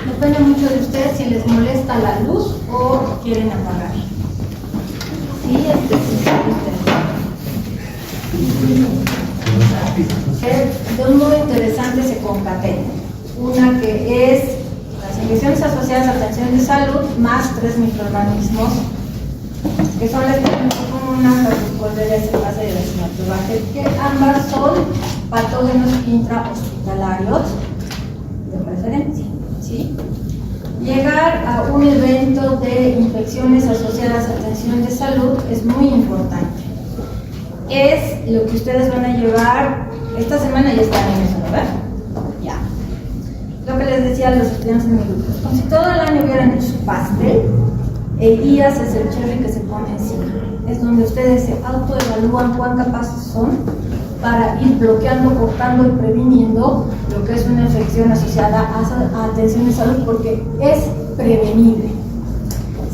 Depende mucho de ustedes si les molesta la luz o quieren apagar. Sí, dos muy interesantes se concatenan. Una que es las infecciones asociadas a atención de salud más 3 microorganismos que son las comunas, las cordeleras en base de Bacillobacter, que ambas son patógenos intrahospitalarios de preferencia, ¿sí? Llegar a un evento de infecciones asociadas a atención de salud es muy importante. Es lo que ustedes van a llevar esta semana, ya están en eso, ¿verdad? Ya. Lo que les decía a los estudiantes de mi grupo, como si todo el año hubieran hecho su pastel, el IAS es el cherry que se pone encima. Es donde ustedes se autoevalúan cuán capaces son para ir bloqueando, cortando y previniendo lo que es una infección asociada a atención de salud, porque es prevenible.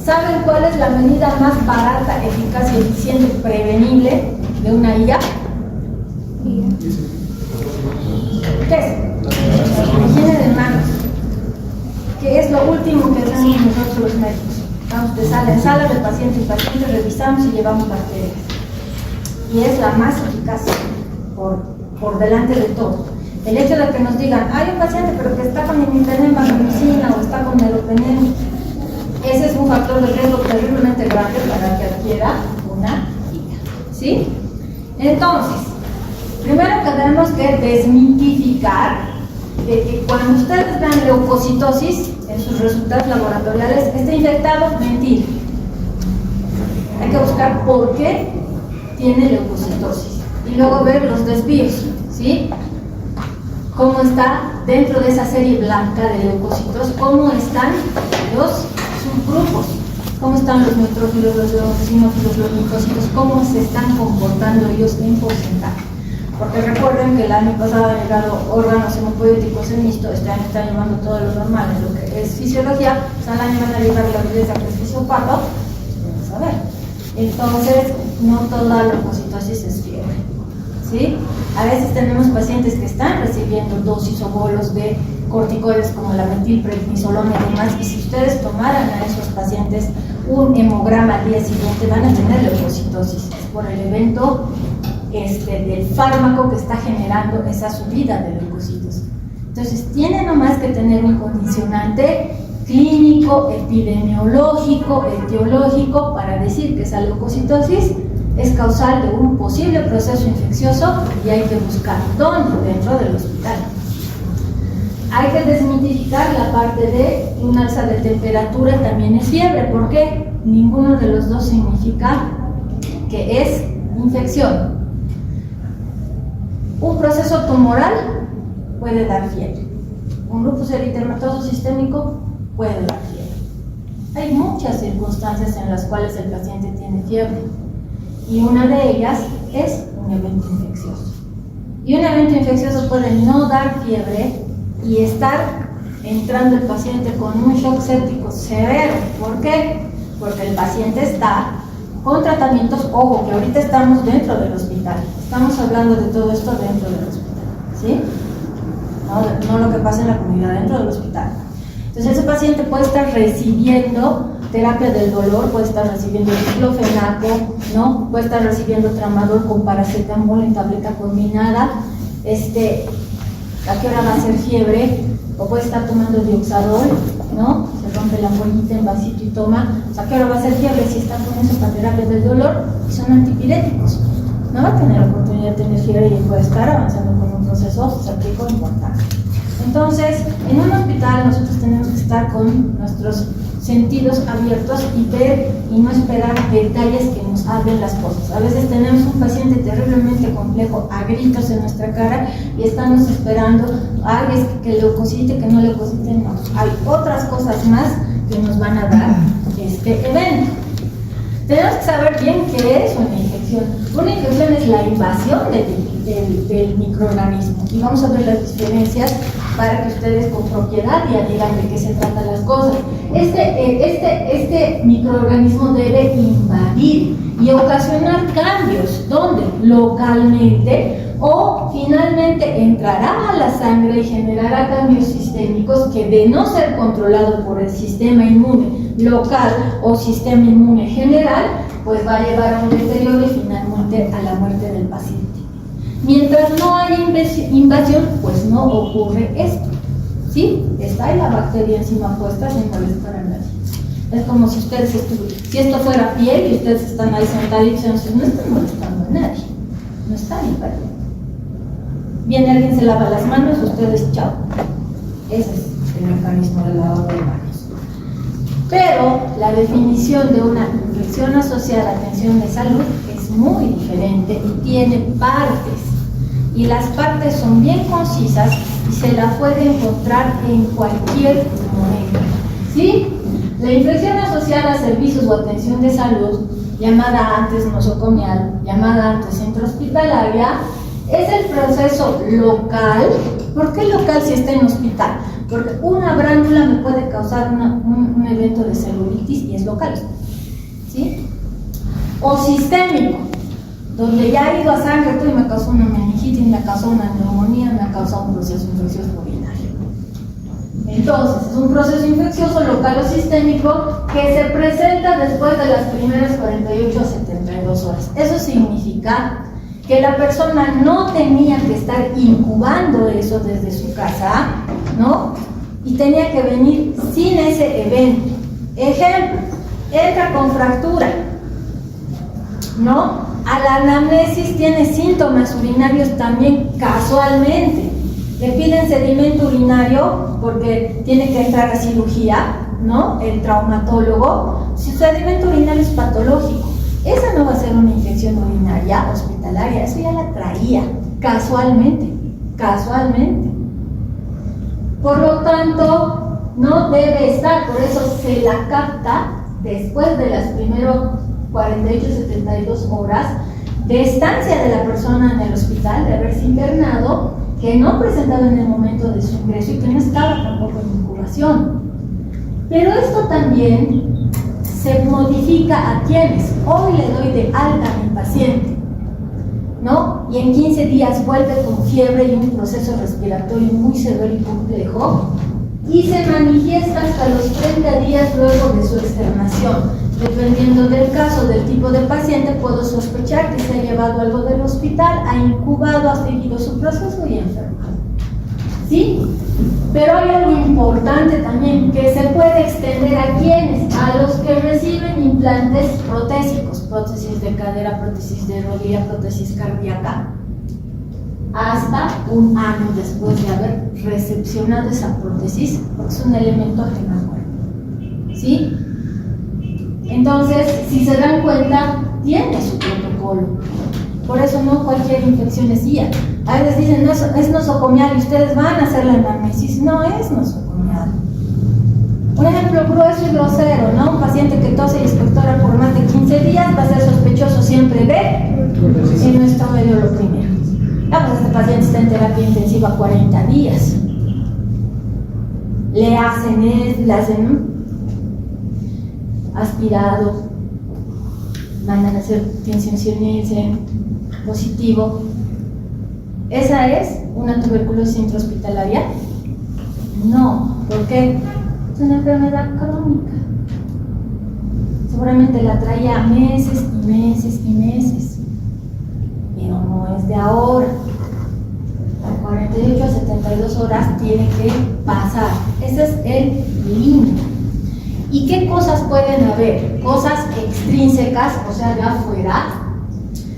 ¿Saben cuál es la medida más barata, eficaz y eficiente prevenible de una IA? ¿Qué es? Higiene de manos, que es lo último que hacemos nosotros los médicos. Vamos de sala en sala, de paciente en paciente, revisamos y llevamos bacterias. Y es la más eficaz por delante de todo. El hecho de que nos digan, hay un paciente pero que está con imipenem, vancomicina o está con meropenem, ese es un factor de riesgo terriblemente grande para que adquiera una IA. ¿Sí? Entonces, primero tenemos que desmitificar que cuando ustedes vean leucocitosis en sus resultados laboratoriales, está infectado, mentira. Hay que buscar por qué tiene leucocitosis y luego ver los desvíos, ¿sí? Cómo está dentro de esa serie blanca de leucocitos, cómo están los subgrupos, cómo están los neutrófilos, los eosinófilos, los linfocitos, cómo se están comportando ellos en porcentaje. Porque recuerden que el año pasado han llegado órganos hemopoéticos en mixto, este año están llevando todo lo normal, lo que es fisiología, pues al año van a llegar la belleza que es fisiopato, vamos a ver. Entonces, no toda la leucocitosis es fiebre, ¿sí? A veces tenemos pacientes que están recibiendo dosis o bolos de corticoides como la metilprednisolona y demás, y si ustedes tomaran a esos pacientes un hemograma al día siguiente, van a tener leucocitosis, es por el evento del fármaco que está generando esa subida de leucocitos. Entonces, tiene nomás que tener un condicionante clínico, epidemiológico, etiológico para decir que esa leucocitosis es causal de un posible proceso infeccioso y hay que buscar dónde, dentro del hospital. Hay que desmitificar la parte de un alza de temperatura también es fiebre, porque ninguno de los dos significa que es infección. Un proceso tumoral puede dar fiebre. Un lupus eritematoso sistémico puede dar fiebre. Hay muchas circunstancias en las cuales el paciente tiene fiebre y una de ellas es un evento infeccioso. Y un evento infeccioso puede no dar fiebre y estar entrando el paciente con un shock séptico severo. ¿Por qué? Porque el paciente está con tratamientos, ojo, que ahorita estamos dentro del hospital. Estamos hablando de todo esto dentro del hospital, ¿sí? No lo que pasa en la comunidad, dentro del hospital. Entonces ese paciente puede estar recibiendo terapia del dolor, puede estar recibiendo diclofenaco, ¿no? Puede estar recibiendo tramadol con paracetamol en tableta combinada, ¿a qué hora va a ser fiebre? O puede estar tomando dioxadol, ¿no? Se rompe la ampollita en vasito y toma. ¿A qué hora va a ser fiebre si está con eso para terapia del dolor? Y son antipiréticos. No va a tener oportunidad de tener fiebre y puede estar avanzando con un proceso séptico importante. Entonces, en un hospital nosotros tenemos que estar con nuestros sentidos abiertos y ver y no esperar detalles que nos hablen las cosas. A veces tenemos un paciente terriblemente complejo a gritos en nuestra cara y estamos esperando, es que leucocite, que no leucocite, no. Hay otras cosas más que nos van a dar este evento. Tenemos que saber bien qué es una infección. Una infección es la invasión del microorganismo y vamos a ver las diferencias para que ustedes con propiedad ya digan de qué se tratan las cosas. Este microorganismo debe invadir y ocasionar cambios. ¿Dónde? Localmente, o finalmente entrará a la sangre y generará cambios sistémicos que, de no ser controlado por el sistema inmune local o sistema inmune general, pues va a llevar a un deterioro y finalmente a la muerte del paciente. Mientras no haya invasión, pues no ocurre esto. ¿Sí? Está ahí la bacteria encima puesta sin molestar a nadie. Es como si ustedes si esto fuera piel y ustedes están ahí sentaditos, no están molestando a nadie. No están invadiendo. Viene alguien, se lava las manos, ustedes chao. Ese es el mecanismo del lavado de manos. Pero la definición de una infección asociada a atención de salud es muy diferente y tiene partes. Y las partes son bien concisas y se la puede encontrar en cualquier momento. ¿Sí? La infección asociada a servicios o atención de salud, llamada antes nosocomial, llamada antes intrahospitalaria, es el proceso local. ¿Por qué local si está en hospital? Porque una brándula me puede causar un evento de celulitis y es local. ¿Sí? O sistémico, donde ya ha ido a sangre y me causó una meningitis, me causó una neumonía, me ha causado un proceso infeccioso urinario. Entonces, es un proceso infeccioso local o sistémico que se presenta después de las primeras 48 a 72 horas. Eso significa que la persona no tenía que estar incubando eso desde su casa, ¿no? Y tenía que venir sin ese evento. Ejemplo, entra con fractura, ¿no? A la anamnesis tiene síntomas urinarios también casualmente. Le piden sedimento urinario porque tiene que entrar a cirugía, ¿no? El traumatólogo. Si su sedimento urinario es patológico, esa no va a ser una infección urinaria hospitalaria, eso ya la traía casualmente. Por lo tanto, no debe estar, por eso se la capta después de las primeras 48-72 horas de estancia de la persona en el hospital, de haberse internado, que no presentaba en el momento de su ingreso y que no estaba tampoco en incubación. Pero esto también se modifica a quienes hoy le doy de alta a mi paciente, ¿no? Y en 15 días vuelve con fiebre y un proceso respiratorio muy severo y complejo, y se manifiesta hasta los 30 días luego de su externación. Dependiendo del caso, del tipo de paciente, puedo sospechar que se ha llevado algo del hospital, ha incubado, ha seguido su proceso y enfermado. ¿Sí? Pero hay algo importante también, que se puede extender a quienes, a los que reciben implantes protésicos, prótesis de cadera, prótesis de rodilla, prótesis cardíaca, hasta un año después de haber recepcionado esa prótesis, porque es un elemento ajeno al cuerpo. ¿Sí? Entonces, si se dan cuenta, tiene su protocolo. Por eso no cualquier infección es guía. A veces dicen, no, es nosocomial y ustedes van a hacer la anamnesis. No es nosocomial. Un ejemplo grueso y grosero, ¿no? Un paciente que tose y expectora por más de 15 días va a ser sospechoso siempre de, en nuestro medio lo primero. Pues este paciente está en terapia intensiva 40 días. Le hacen aspirado, mandan a hacer tensiones positivo. ¿Esa es una tuberculosis intrahospitalaria? No, ¿por qué? Es una enfermedad crónica. Seguramente la traía meses y meses y meses, pero no es de ahora. A 48 a 72 horas tiene que pasar. Ese es el límite. ¿Y qué cosas pueden haber? Cosas extrínsecas, o sea, de afuera,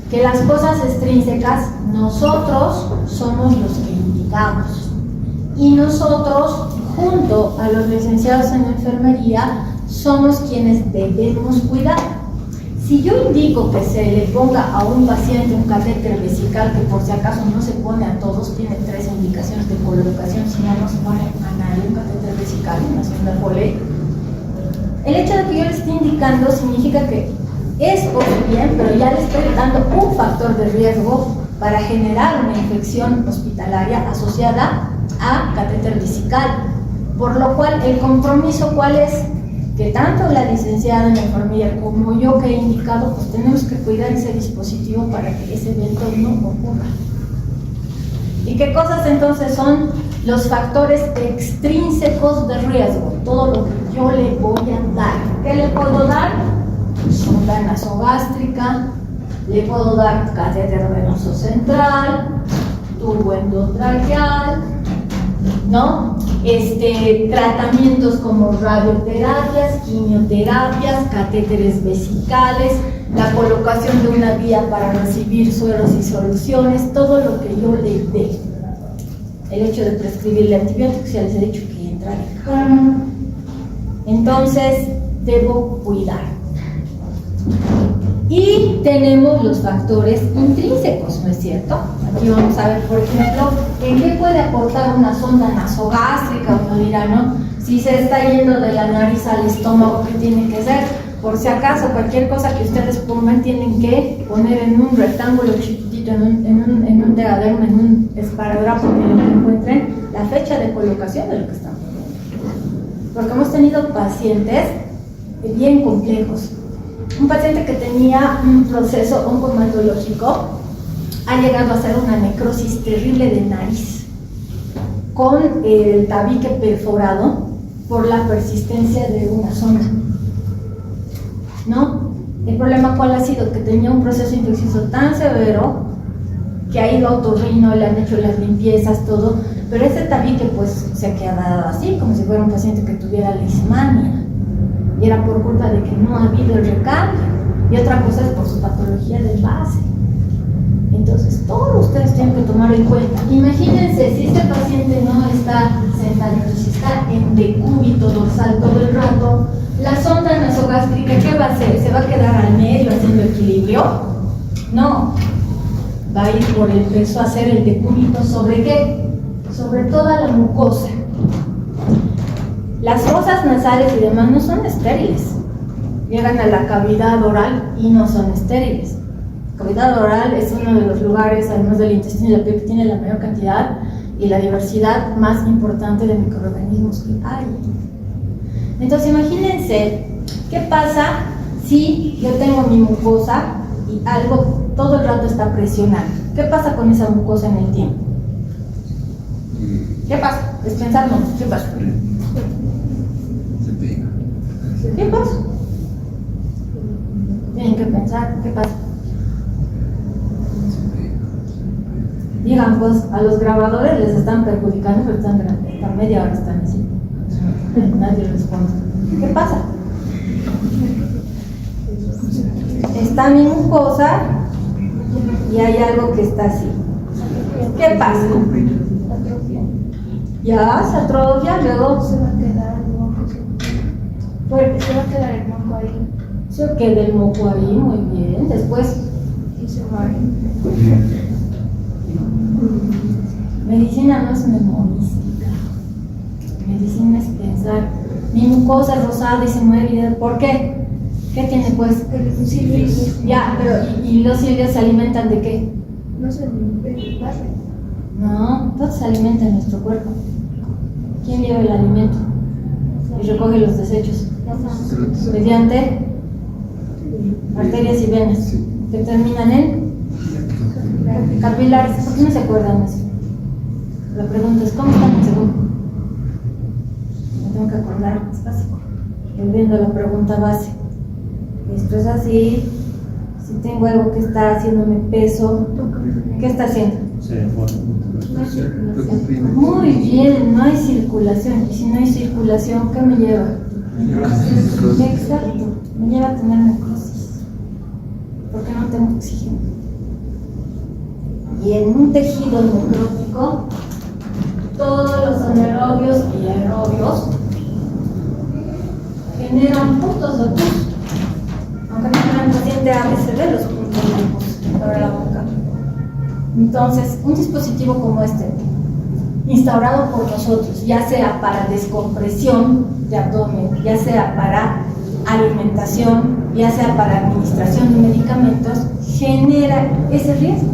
que las cosas extrínsecas nosotros somos los que indicamos. Y nosotros, junto a los licenciados en enfermería, somos quienes debemos cuidar. Si yo indico que se le ponga a un paciente un catéter vesical, que por si acaso no se pone a todos, tiene 3 indicaciones de colocación, si no, no se pone a nadie un catéter vesical, una sonda Foley. El hecho de que yo le esté indicando significa que es bien, pero ya le estoy dando un factor de riesgo para generar una infección hospitalaria asociada a catéter vesical. Por lo cual, el compromiso, ¿cuál es? Que tanto la licenciada en enfermería como yo que he indicado, pues tenemos que cuidar ese dispositivo para que ese evento no ocurra. ¿Y qué cosas entonces son los factores extrínsecos de riesgo? Todo lo que yo le voy a dar. ¿Qué le puedo dar? Sonda nasogástrica, le puedo dar catéter venoso central, tubo endotraqueal, ¿no? Tratamientos como radioterapias, quimioterapias, catéteres vesicales, la colocación de una vía para recibir sueros y soluciones, todo lo que yo le dé. El hecho de prescribirle antibióticos, ya les he dicho que entra acá. Entonces, debo cuidar. Y tenemos los factores intrínsecos, ¿no es cierto? Aquí vamos a ver, por ejemplo, ¿en qué puede aportar una sonda nasogástrica? Uno dirá, ¿no? Si se está yendo de la nariz al estómago, ¿qué tiene que ser? Por si acaso, cualquier cosa que ustedes pongan, tienen que poner en un rectángulo chiquitito, en un diagrama, en un esparadrapo, que lo encuentren la fecha de colocación de lo que están poniendo. Porque hemos tenido pacientes bien complejos. Un paciente que tenía un proceso oncohematológico ha llegado a hacer una necrosis terrible de nariz con el tabique perforado por la persistencia de una sonda, ¿no? El problema ¿cuál ha sido? Que tenía un proceso infeccioso tan severo que ha ido a otorrino, le han hecho las limpiezas, todo, pero ese tabique pues se ha quedado así, como si fuera un paciente que tuviera leishmania. Y era por culpa de que no ha habido el recambio. Y otra cosa es por su patología de base. Entonces, todos ustedes tienen que tomar en cuenta. Imagínense, si este paciente no está sentado, si está en decúbito dorsal todo el rato, la sonda nasogástrica, ¿qué va a hacer? ¿Se va a quedar al medio haciendo equilibrio? No. Va a ir por el peso a hacer el decúbito ¿sobre qué? Sobre toda la mucosa. Las fosas nasales y demás no son estériles. Llegan a la cavidad oral y no son estériles. La cavidad oral es uno de los lugares, además del intestino y la piel, que tiene la mayor cantidad y la diversidad más importante de microorganismos que hay. Entonces imagínense, ¿qué pasa si yo tengo mi mucosa y algo todo el rato está presionando? ¿Qué pasa con esa mucosa en el tiempo? ¿Qué pasa? Es pensar, no, ¿qué pasa? ¿Qué pasa? Tienen que pensar, ¿qué pasa? Digan, pues, a los grabadores les están perjudicando, pero están media hora están así. Nadie responde. ¿Qué pasa? Está mi mucosa y hay algo que está así. ¿Qué pasa? Ya, se atrofia, luego Se va a quedar el moco. Se va a quedar el moco ahí. se queda el moco ahí, muy bien. Después, Y se va a ir. medicina no es memorística. Medicina es pensar. Mi mucosa es rosada y se mueve. ¿Por qué? ¿Qué tiene pues? Cilios. Ya, pero ¿y los cilios se alimentan de qué? No sé, el barro. No, todo se alimenta en nuestro cuerpo. ¿Quién lleva el alimento? Y recoge los desechos. Mediante arterias y venas que terminan en capilares. ¿Por qué no se acuerdan de eso? La pregunta es, ¿cómo están en segundo? Me tengo que acordar, es básico. Volviendo a la pregunta base. Esto es así. Si tengo algo que está haciéndome peso, ¿qué está haciendo? Muy bien, no hay circulación. Y si no hay circulación, ¿qué me lleva? Exacto, me lleva a tener necrosis. Porque no tengo oxígeno. Y en un tejido necrótico, todos los anaerobios y aerobios generan puntos de pus. Aunque no tengan paciente ABCD, los puntos de pus sobre la boca. Entonces, un dispositivo como este, instaurado por nosotros, ya sea para descompresión de abdomen, ya sea para alimentación, ya sea para administración de medicamentos, genera ese riesgo.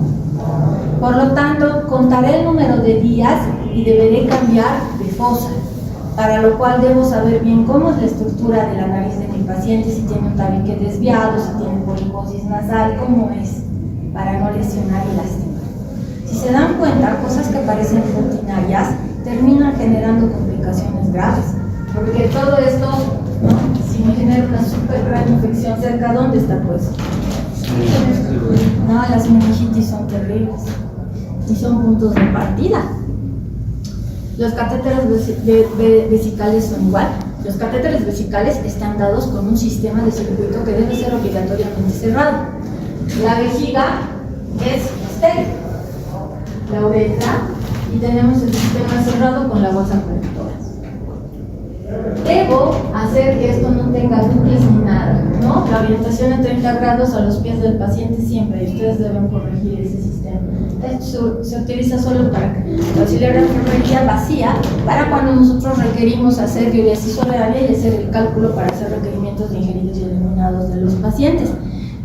Por lo tanto, contaré el número de días y deberé cambiar de fosa, para lo cual debo saber bien cómo es la estructura de la nariz de mi paciente, si tiene un tabique desviado, si tiene poliposis nasal, cómo es, para no lesionar y lastimar. Si se dan cuenta, cosas que parecen rutinarias terminan generando complicaciones graves, porque todo esto, ¿no? Si me genera una súper gran infección cerca, ¿dónde está pues? No, las meningitis son terribles y son puntos de partida. Los catéteres vesicales son igual. Los catéteres vesicales están dados con un sistema de circuito que debe ser obligatoriamente cerrado. La vejiga es estéril, la uretra, y tenemos el sistema cerrado con la bolsa colectora. Debo hacer que esto no tenga bucles ni nada, ¿no? La orientación en 30 grados a los pies del paciente siempre, y ustedes deben corregir ese sistema. Esto se utiliza solo para auxiliar la enfermería vacía, para cuando nosotros requerimos hacer diuresis horaria y hacer el cálculo para hacer requerimientos de ingeridos y eliminados de los pacientes.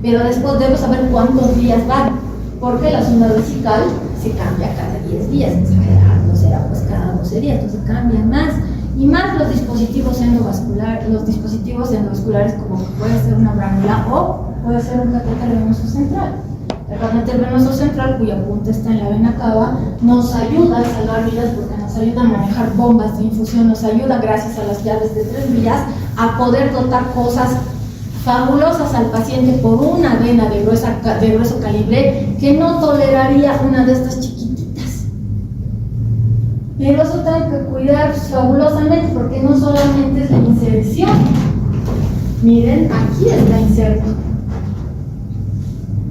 Pero después debo saber cuántos días van, porque la sonda vesical se cambia cada 10 días, exagerando será pues cada 12 días, entonces cambia más. Y más los dispositivos endovasculares, como que puede ser una bránula o puede ser un catéter venoso central. El catéter venoso central, cuya punta está en la vena cava, nos ayuda a salvar vidas porque nos ayuda a manejar bombas de infusión, nos ayuda gracias a las llaves de 3 vías a poder dotar cosas fabulosas al paciente por una vena de grueso calibre que no toleraría una de estas chiquitas. Pero eso tengo que cuidar fabulosamente porque no solamente es la inserción. Miren, aquí está inserto.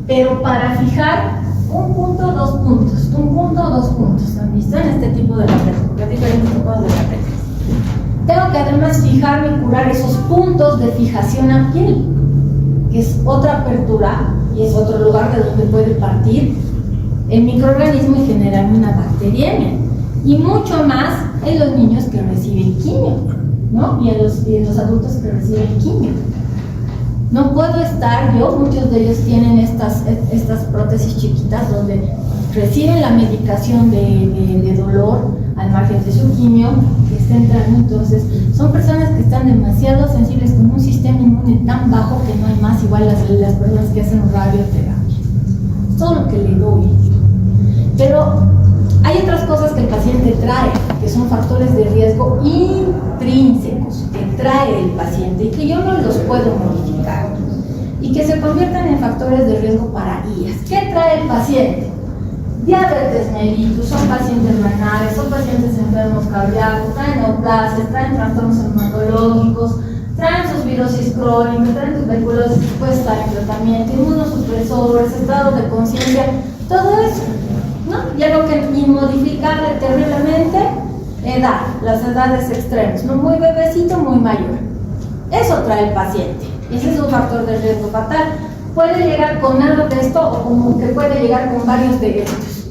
Pero para fijar un punto, 2 puntos, un punto, 2 puntos. ¿Han visto en este tipo de lapetas? Porque hay diferentes tipos de lapetas. Tengo que además fijar y curar esos puntos de fijación a piel, que es otra apertura y es otro lugar de donde puede partir el microorganismo y generar una bacteriemia. Y mucho más en los niños que reciben quimio, ¿no? Y en los adultos que reciben quimio. No puedo estar yo, muchos de ellos tienen estas prótesis chiquitas donde reciben la medicación de dolor al margen de su quimio que está entrando. Entonces, son personas que están demasiado sensibles con un sistema inmune tan bajo que no hay más, igual las personas que hacen radioterapia. Todo lo que le doy. Pero hay otras cosas que el paciente trae, que son factores de riesgo intrínsecos que trae el paciente y que yo no los puedo modificar y que se convierten en factores de riesgo para IAS. ¿Qué trae el paciente? Diabetes mellitus, son pacientes renales, son pacientes enfermos cardíacos, traen neoplasias, traen trastornos hematológicos, traen sus virosis crónicas, traen tuberculosis que puede estar en tratamiento, inmunosupresores, estado de conciencia, todo eso, ¿no? Y algo que inmodificable terriblemente, edad, las edades extremas, no muy bebecito, muy mayor. Eso trae el paciente. Ese es un factor de riesgo fatal. Puede llegar con algo de esto o como que puede llegar con varios de estos.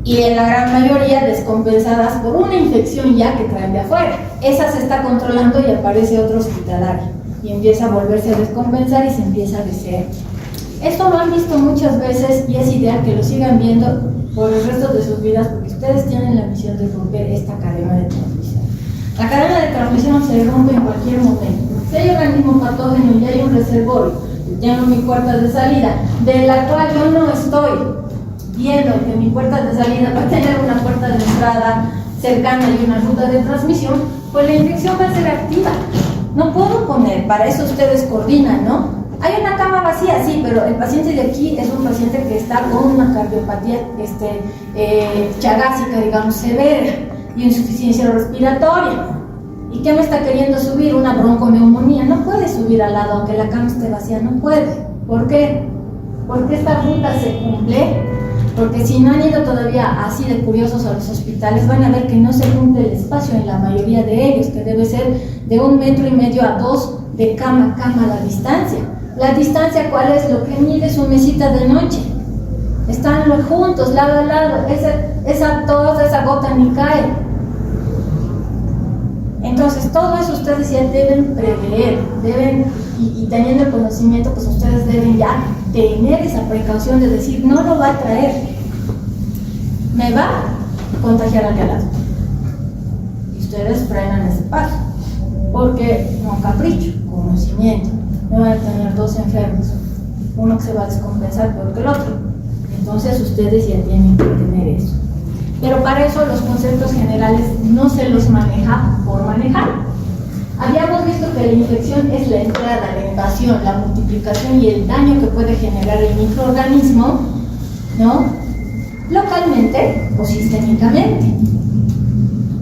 Y en la gran mayoría descompensadas por una infección ya que traen de afuera. Esa se está controlando y aparece otro hospitalario. Y empieza a volverse a descompensar y se empieza a desear. Esto lo han visto muchas veces y es ideal que lo sigan viendo por el resto de sus vidas porque ustedes tienen la misión de romper esta cadena de transmisión. La cadena de transmisión se rompe en cualquier momento. Si hay organismo patógeno y hay un reservorio, tengo mi puerta de salida, de la cual yo no estoy viendo que mi puerta de salida va a tener una puerta de entrada cercana y una ruta de transmisión, pues la infección va a ser activa. No puedo poner, para eso ustedes coordinan, ¿no? Hay una cama vacía, sí, pero el paciente de aquí es un paciente que está con una cardiopatía chagásica, digamos, severa y insuficiencia respiratoria. ¿Y qué me está queriendo subir? Una bronconeumonía. No puede subir al lado, aunque la cama esté vacía, no puede. ¿Por qué? Porque esta ruta se cumple. Porque si no han ido todavía así de curiosos a los hospitales, van a ver que no se cumple el espacio en la mayoría de ellos, que debe ser de 1,5 metros a 2 de cama a cama la distancia. La distancia, ¿cuál es? Lo que mide su mesita de noche. Están juntos, lado a lado. Esa tos, esa gota ni cae. Entonces, todo eso ustedes ya deben prever, y teniendo el conocimiento, pues ustedes deben ya tener esa precaución de decir, no lo va a traer, me va a contagiar al de al lado. Y ustedes frenan ese paso, porque no capricho, conocimiento, no van a tener 2 enfermos, uno que se va a descompensar peor que el otro. Entonces ustedes ya tienen que tener eso. Pero para eso los conceptos generales no se los maneja por manejar. Habíamos visto que la infección es la entrada, la invasión, la multiplicación y el daño que puede generar el microorganismo, ¿no? Localmente o sistémicamente.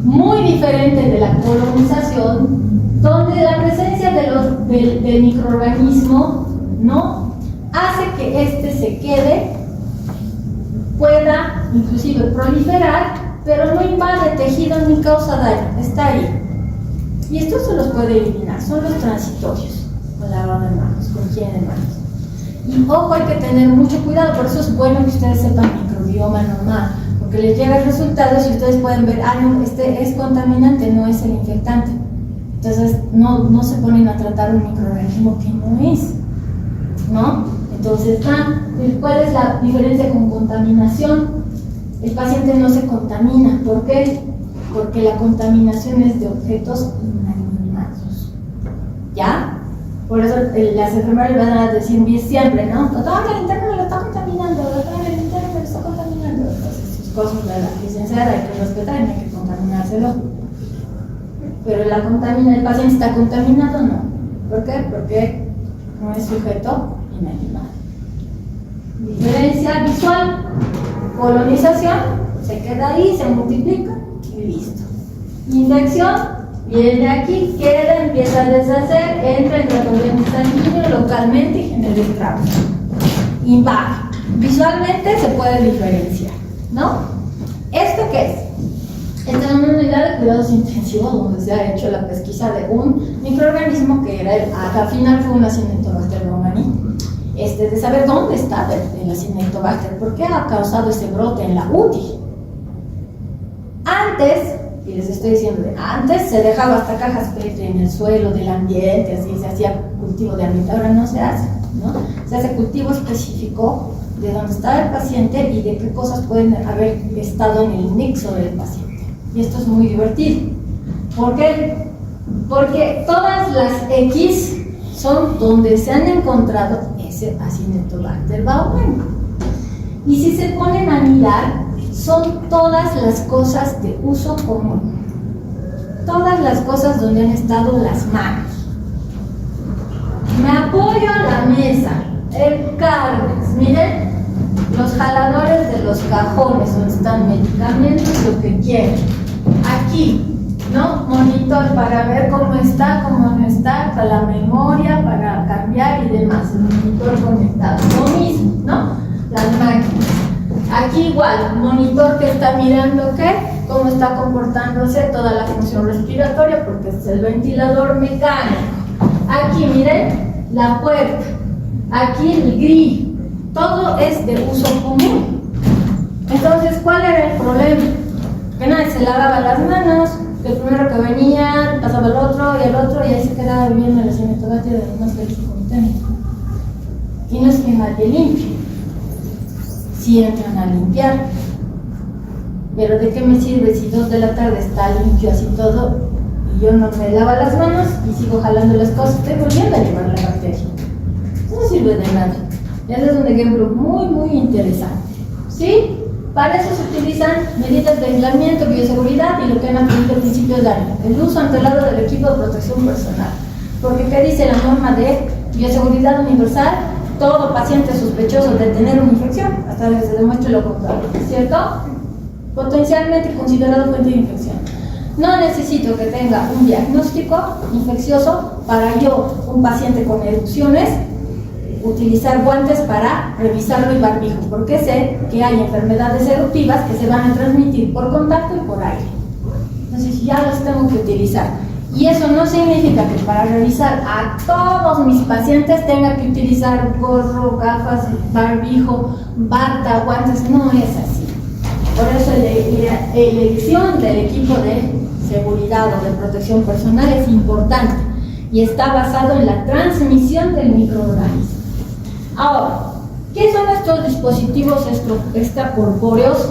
Muy diferente de la colonización, donde la presencia del microorganismo, ¿no?, hace que éste se quede, pueda inclusive proliferar, pero no invade tejido ni causa daño, está ahí. Y esto se los puede eliminar, son los transitorios, con lavado de manos, con higiene de manos. Y ojo, hay que tener mucho cuidado, por eso es bueno que ustedes sepan microbioma normal, porque les llega el resultado y ustedes pueden ver, no, este es contaminante, no es el infectante. Entonces no se ponen a tratar un microorganismo que no es, ¿no? Entonces, ¿cuál es la diferencia con contaminación? El paciente no se contamina. ¿Por qué? Porque la contaminación es de objetos inanimados. ¿Ya? Por eso las enfermeras van a decir siempre, ¿no? Doctor, el interno me lo está contaminando, doctor, el interno me lo está contaminando. Entonces, sus cosas de la licenciada hay que respetar y no hay que contaminárselo. Pero el paciente está contaminado, no. ¿Por qué? Porque no es sujeto inanimado. Diferencia visual, colonización, se queda ahí, se multiplica y listo. Infección, viene aquí, queda, empieza a deshacer, entra en la corriente sanguínea localmente y genera el trauma. Invade. Visualmente se puede diferenciar, ¿no? ¿Esto qué es? Esta es una unidad de cuidados intensivos donde se ha hecho la pesquisa de un microorganismo que era al final fue un Acinetobacter baumannii. De saber dónde está el Acinetobacter, por qué ha causado ese brote en la UTI. Antes, y les estoy diciendo, antes se dejaba hasta cajas PET en el suelo del ambiente, así se hacía cultivo de ambiente, ahora no se hace, ¿no? Se hace cultivo específico de dónde está el paciente y de qué cosas pueden haber estado en el nexo del paciente. Y esto es muy divertido. ¿Por qué? Porque todas las X son donde se han encontrado ese Acinetobacter baumannii. Y si se ponen a mirar, son todas las cosas de uso común. Todas las cosas donde han estado las manos. Me apoyo a la mesa, el carnes, miren, los jaladores de los cajones donde están medicamentos, lo que quieran. Aquí, ¿no? Monitor para ver cómo está, cómo no está, para la memoria, para cambiar y demás. El monitor conectado. Lo mismo, ¿no? Las máquinas. Aquí igual, monitor que está mirando qué, cómo está comportándose toda la función respiratoria, porque es el ventilador mecánico. Aquí, miren, la puerta. Aquí el grill. Todo es de uso común. Entonces, ¿cuál era el problema? Que nadie se lavaba las manos, que el primero que venía pasaba al otro, y ahí se quedaba viviendo el Acinetobacter de los servicios comunitarios. Y no es que nadie limpie, si entran a limpiar. Pero ¿de qué me sirve si 2 de la tarde está limpio así todo y yo no me lavo las manos y sigo jalando las cosas? Estoy volviendo a llevar la bacteria. No sirve de nada. Ese es un ejemplo muy, muy interesante. ¿Sí? Para eso se utilizan medidas de aislamiento, bioseguridad y lo que han aprendido al principio de año. El uso antelado del equipo de protección personal. Porque ¿qué dice la norma de bioseguridad universal? Todo paciente sospechoso de tener una infección, hasta que se demuestre lo contrario, ¿cierto? Potencialmente considerado fuente de infección. No necesito que tenga un diagnóstico infeccioso para yo, un paciente con erupciones, utilizar guantes para revisarlo y barbijo, porque sé que hay enfermedades eruptivas que se van a transmitir por contacto y por aire. Entonces ya los tengo que utilizar. Y eso no significa que para revisar a todos mis pacientes tenga que utilizar gorro, gafas, barbijo, bata, guantes. No es así. Por eso la elección del equipo de seguridad o de protección personal es importante y está basado en la transmisión del microorganismo. Ahora, ¿qué son estos dispositivos extracorpóreos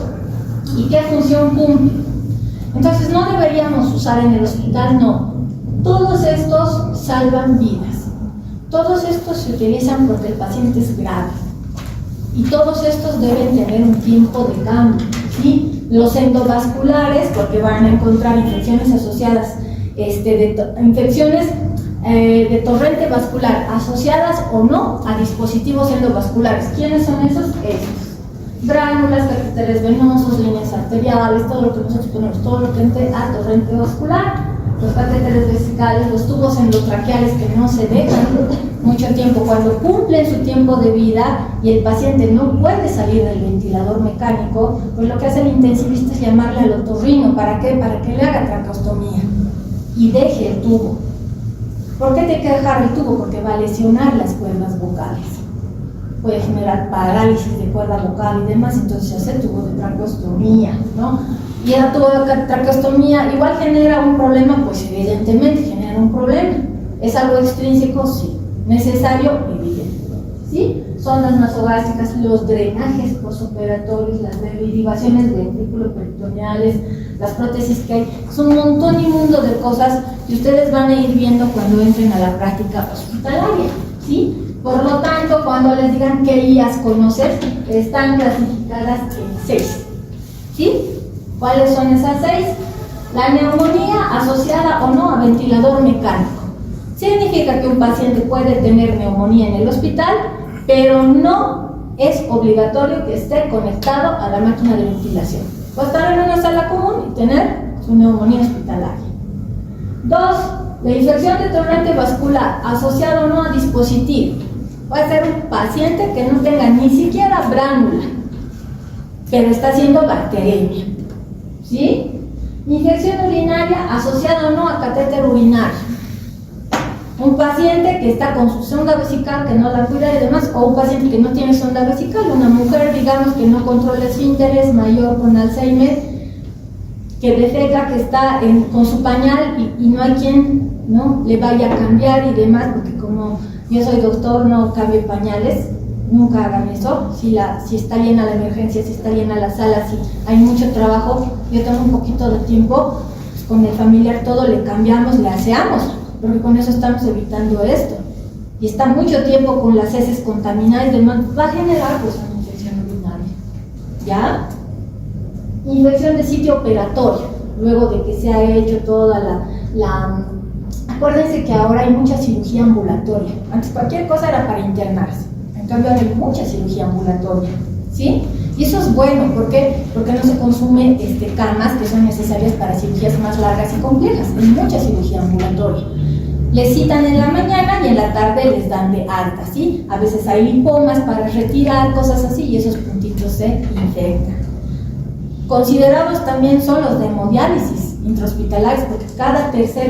y qué función cumplen? Entonces, no deberíamos usar en el hospital, no. Todos estos salvan vidas. Todos estos se utilizan porque el paciente es grave. y todos estos deben tener un tiempo de cambio, ¿sí? Los endovasculares, porque van a encontrar infecciones asociadas, infecciones de torrente vascular asociadas o no a dispositivos endovasculares. ¿Quiénes son esos? Estos. Gránulas, catéteres venosos, líneas arteriales, todo lo que nosotros ponemos, todo lo que entre a torrente vascular, los catéteres vesicales, los tubos endotraqueales que no se dejan mucho tiempo, cuando cumplen su tiempo de vida y el paciente no puede salir del ventilador mecánico, pues lo que hace el intensivista es llamarle al otorrino. ¿Para qué? Para que le haga traqueostomía y deje el tubo. ¿Por qué tiene que dejar el tubo? Porque va a lesionar las cuerdas vocales. Puede generar parálisis de cuerda vocal y demás, entonces se hace tubo de traqueostomía, ¿no? Y el tubo de traqueostomía igual genera un problema, pues evidentemente genera un problema. ¿Es algo extrínseco? Sí. ¿Necesario? Evidente. ¿Sí? Sondas nasogástricas, los drenajes postoperatorios, las derivaciones ventrículo-peritoneales, las prótesis que hay, es un montón inmundo de cosas que ustedes van a ir viendo cuando entren a la práctica hospitalaria, ¿sí? Por lo tanto, cuando les digan qué IAS conocer, están clasificadas en 6, ¿sí? ¿Cuáles son esas 6? La neumonía asociada o no a ventilador mecánico. Significa que un paciente puede tener neumonía en el hospital, pero no es obligatorio que esté conectado a la máquina de ventilación. Puede estar en una sala común y tener su neumonía hospitalaria. 2. La infección de torrente vascular asociada o no a dispositivo. Puede ser un paciente que no tenga ni siquiera bránula, pero está haciendo bacteremia, ¿sí? Infección urinaria asociada o no a catéter urinario. Un paciente que está con su sonda vesical, que no la cuida y demás, o un paciente que no tiene sonda vesical, una mujer, digamos, que no controla esfínteres, mayor con Alzheimer, que defeca, que está con su pañal y no hay quien, ¿no?, le vaya a cambiar y demás, porque como yo soy doctor, no cambio pañales, nunca hagan eso. Si está llena la emergencia, si está llena la sala, si hay mucho trabajo, yo tengo un poquito de tiempo, pues con el familiar todo le cambiamos, le aseamos, porque con eso estamos evitando esto. Y está mucho tiempo con las heces contaminadas y demás, va a generar pues una infección urinaria, ¿ya? Infección de sitio operatorio, luego de que se ha hecho toda acuérdense que ahora hay mucha cirugía ambulatoria. Antes cualquier cosa era para internarse, en cambio ahora hay mucha cirugía ambulatoria, ¿sí? Y eso es bueno, ¿por qué? Porque no se consume camas que son necesarias para cirugías más largas y complejas. Hay mucha cirugía ambulatoria. Les citan en la mañana y en la tarde les dan de alta, ¿sí? A veces hay lipomas para retirar, cosas así, y esos puntitos se infectan. Considerados también son los de hemodiálisis intrahospitalarios, porque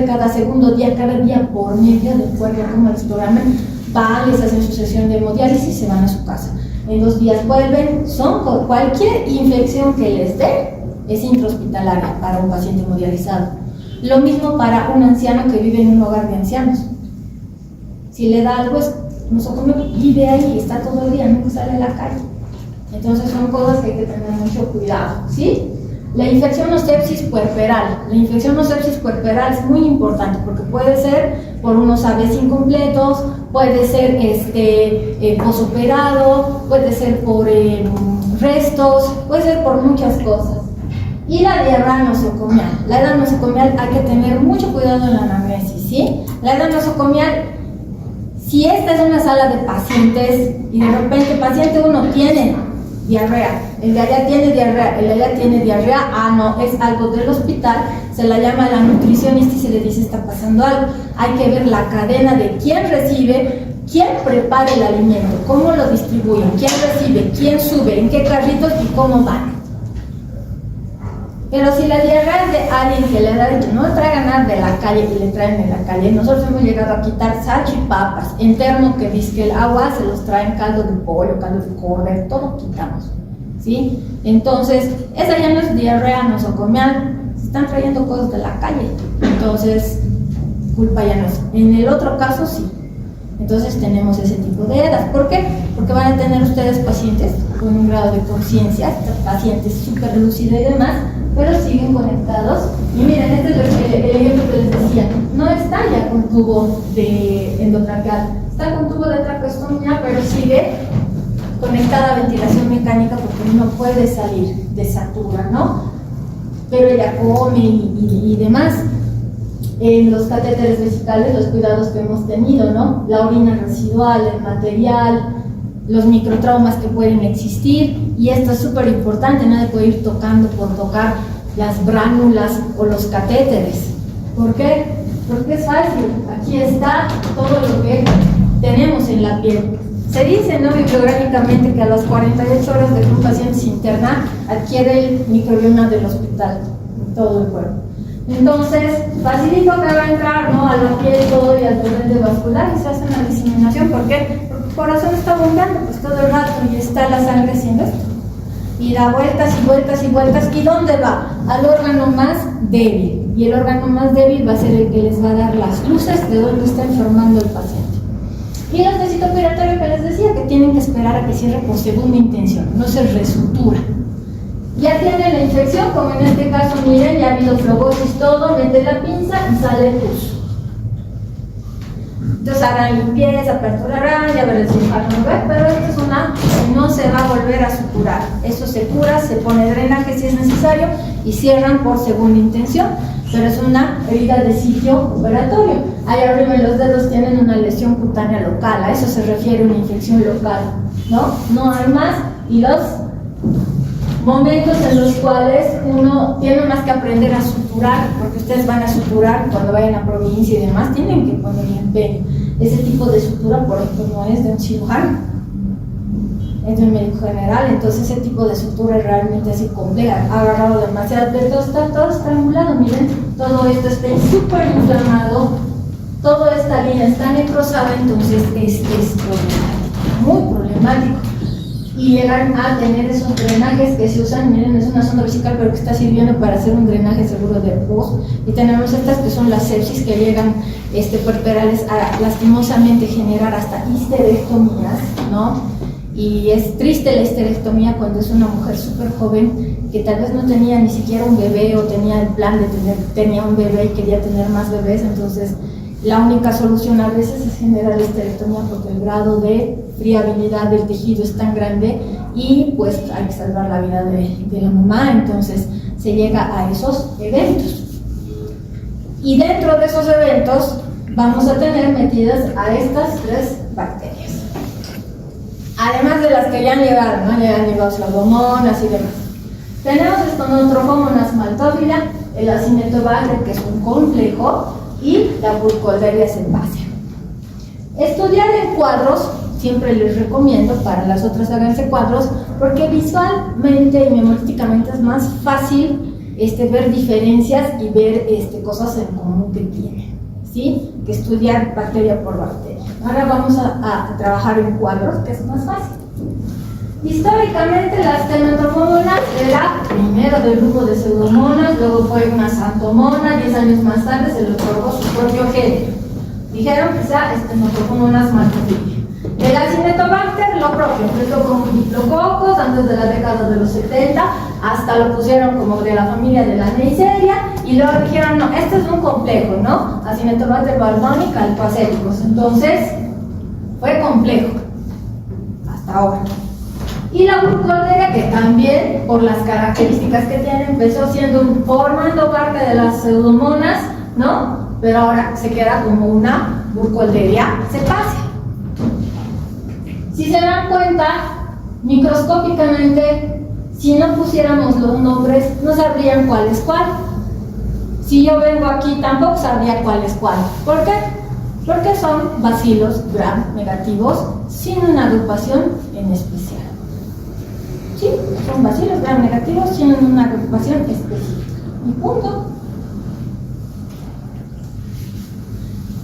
cada segundo día, cada día por medio, de acuerdo a cómo les programan, van, les hacen su sesión de hemodiálisis y se van a su casa. En 2 días vuelven, cualquier infección que les dé es intrahospitalaria para un paciente hemodializado. Lo mismo para un anciano que vive en un hogar de ancianos. Si le da algo, vive ahí y está todo el día, nunca sale a la calle. Entonces son cosas que hay que tener mucho cuidado, ¿sí? La infección o sepsis puerperal. La infección o sepsis puerperal es muy importante porque puede ser por unos AVs incompletos, puede ser posoperado, puede ser por restos, puede ser por muchas cosas. Y la diarrea nosocomial. La diarrea nosocomial hay que tener mucho cuidado en la anamnesis, ¿sí? La diarrea nosocomial, si esta es una sala de pacientes y de repente paciente 1 tiene diarrea, el de allá tiene diarrea, el de allá tiene diarrea, no, es algo del hospital, se la llama a la nutricionista y se le dice está pasando algo. Hay que ver la cadena de quién recibe, quién prepara el alimento, cómo lo distribuyen, quién recibe, quién sube, en qué carritos y cómo van. Pero si la diarrea es de alguien que le da dicho, no traigan nada de la calle y le traen de la calle, nosotros hemos llegado a quitar salchipapas, enterno que dice que el agua se los traen caldo de pollo, caldo de cordero, todo quitamos, ¿sí? Entonces, esa ya no es diarrea nosocomial, se están trayendo cosas de la calle, entonces, culpa ya no es. En el otro caso, sí. Entonces tenemos ese tipo de EDAs. ¿Por qué? Porque van a tener ustedes pacientes con un grado de conciencia, pacientes súper lúcidos y demás, pero siguen conectados. Y miren, este es el ejemplo que les decía. No está ya con tubo de endotraqueal, está con tubo de traqueostomía, pero sigue conectada a ventilación mecánica porque no puede salir de satura, ¿no? Pero ella come y demás. En los catéteres vesicales, los cuidados que hemos tenido, ¿no? La orina residual, el material, los microtraumas que pueden existir, y esto es súper importante, nadie puede ir tocando por tocar las bránulas o los catéteres. ¿Por qué? Porque es fácil, aquí está todo lo que tenemos en la piel. Se dice, ¿no?, bibliográficamente que a las 48 horas de que un paciente se interna, adquiere el microbioma del hospital en todo el cuerpo. Entonces, facilito que va a entrar, ¿no?, a la piel todo y al torrente vascular y se hace una diseminación. ¿Por qué? Porque el corazón está bombeando pues todo el rato y está la sangre haciendo esto. Y da vueltas y vueltas y vueltas. ¿Y dónde va? Al órgano más débil. Y el órgano más débil va a ser el que les va a dar las luces de dónde está enfermando el paciente. Y el necesito operatorio que les decía, que tienen que esperar a que cierre por segunda intención, no se resutura. Ya tiene la infección, como en este caso, miren, ya ha habido flebosis, todo, mete la pinza y sale el pus. Entonces harán limpieza, aperturarán, ya verán si pero esto es una que no se va a volver a suturar. Eso se cura, se pone drenaje si es necesario y cierran por segunda intención, pero es una herida de sitio operatorio. Ahí arriba en los dedos tienen una lesión cutánea local, a eso se refiere una infección local, ¿no? No hay más. Y los momentos en los cuales uno tiene más que aprender a suturar, porque ustedes van a suturar cuando vayan a provincia y demás, tienen que poner empeño. Ese tipo de sutura, por ejemplo, no es de un cirujano, es de un médico general, entonces ese tipo de sutura es realmente así compleja, ha agarrado demasiado, pero todo estrangulado, miren, todo esto está súper inflamado, toda esta línea está necrosada, entonces es problemático, muy problemático. Y llegan a tener esos drenajes que se usan, miren, es una sonda vesical pero que está sirviendo para hacer un drenaje seguro del pus. Y tenemos estas que son las sepsis que llegan puerperales a lastimosamente generar hasta histerectomías, ¿no? Y es triste la histerectomía cuando es una mujer súper joven que tal vez no tenía ni siquiera un bebé o tenía el plan de tenía un bebé y quería tener más bebés, entonces la única solución a veces es generar la histerectomía porque el grado de friabilidad del tejido es tan grande y pues hay que salvar la vida de la mamá, entonces se llega a esos eventos. Y dentro de esos eventos vamos a tener metidas a estas 3 bacterias. Además de las que ya han llegado, ¿no? Ya han llegado pseudomonas y demás. Tenemos Stenotrochomonas maltophilia, el Acinetobacter, que es un complejo, y la Burkholderia cerbácea. Estudiar en cuadros, siempre les recomiendo, para las otras háganse cuadros, porque visualmente y memorísticamente es más fácil ver diferencias y ver cosas en común que tienen, ¿sí? Que estudiar bacteria por bacteria. Ahora vamos a trabajar en cuadros, que es más fácil. Históricamente las Stenotrochomonas era primero del grupo de pseudomonas, luego fue una xanthomona, 10 años más tarde se le otorgó su propio género. Dijeron que sea Stenotrochomonas maltophilia. El Acinetobacter lo propio, empezó como diplococos antes de la década de los 70, hasta lo pusieron como de la familia de la Neisseria, y luego dijeron, no, este es un complejo, ¿no? Acinetobacter baumannii calcoacéticos. Entonces, fue complejo, hasta ahora. Y la Burkholderia, que también, por las características que tiene, empezó formando parte de las pseudomonas, ¿no? Pero ahora se queda como una Burkholderia cerbácea. Si se dan cuenta, microscópicamente, si no pusiéramos los nombres, no sabrían cuál es cuál. Si yo vengo aquí, tampoco sabría cuál es cuál. ¿Por qué? Porque son bacilos gram negativos sin una agrupación en especial. Sí, son bacilos gram negativos sin una agrupación específica. Y punto.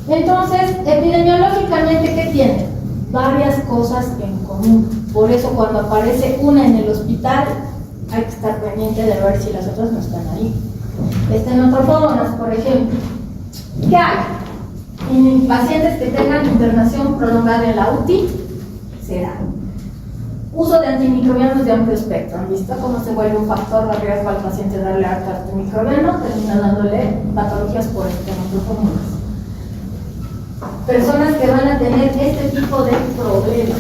Entonces, epidemiológicamente, ¿qué tienen? Varias cosas en común. Por eso cuando aparece una en el hospital hay que estar pendiente de ver si las otras no están ahí. Stenotrochomonas, por ejemplo. ¿Qué hay? En pacientes que tengan internación prolongada en la UTI, será uso de antimicrobianos de amplio espectro. ¿Han visto cómo se vuelve un factor de riesgo al paciente darle harta antimicrobiano? Termina dándole patologías por Stenotrochomonas. Personas que van a tener este tipo de problemas.